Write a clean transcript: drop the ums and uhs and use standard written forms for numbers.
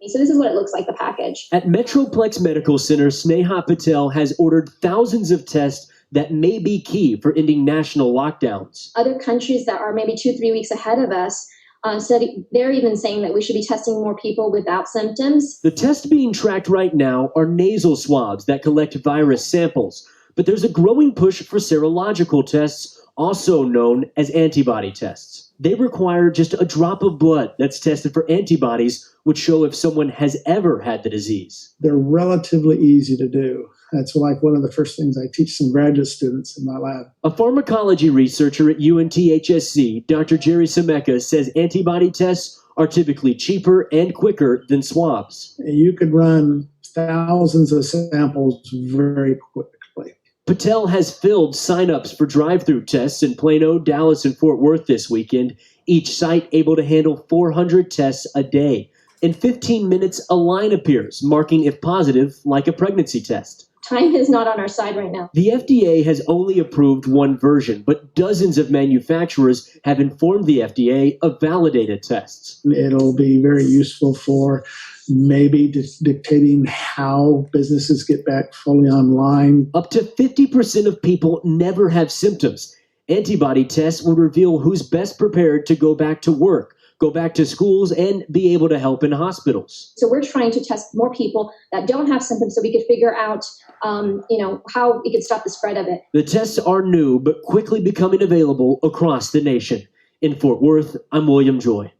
So this is what it looks like, the package. At Metroplex Medical Center, Sneha Patel has ordered thousands of tests that may be key for ending national lockdowns. Other countries that are maybe 2-3 weeks ahead of us, they're even saying that we should be testing more people without symptoms. The tests being tracked right now are nasal swabs that collect virus samples, but there's a growing push for serological tests, also known as antibody tests. They require just a drop of blood that's tested for antibodies, which show if someone has ever had the disease. They're relatively easy to do. That's like one of the first things I teach some graduate students in my lab. A pharmacology researcher at UNTHSC, Dr. Jerry Semeka, says antibody tests are typically cheaper and quicker than swabs. You could run thousands of samples very quickly. Patel has filled signups for drive-through tests in Plano, Dallas, and Fort Worth this weekend, each site able to handle 400 tests a day. In 15 minutes, a line appears, marking if positive, like a pregnancy test. Time is not on our side right now. The FDA has only approved one version, but dozens of manufacturers have informed the FDA of validated tests. It'll be very useful for maybe dictating how businesses get back fully online. Up to 50% of people never have symptoms. Antibody tests will reveal who's best prepared to go back to work, go back to schools, and be able to help in hospitals. So we're trying to test more people that don't have symptoms so we could figure out, how we could stop the spread of it. The tests are new, but quickly becoming available across the nation. In Fort Worth, I'm William Joy.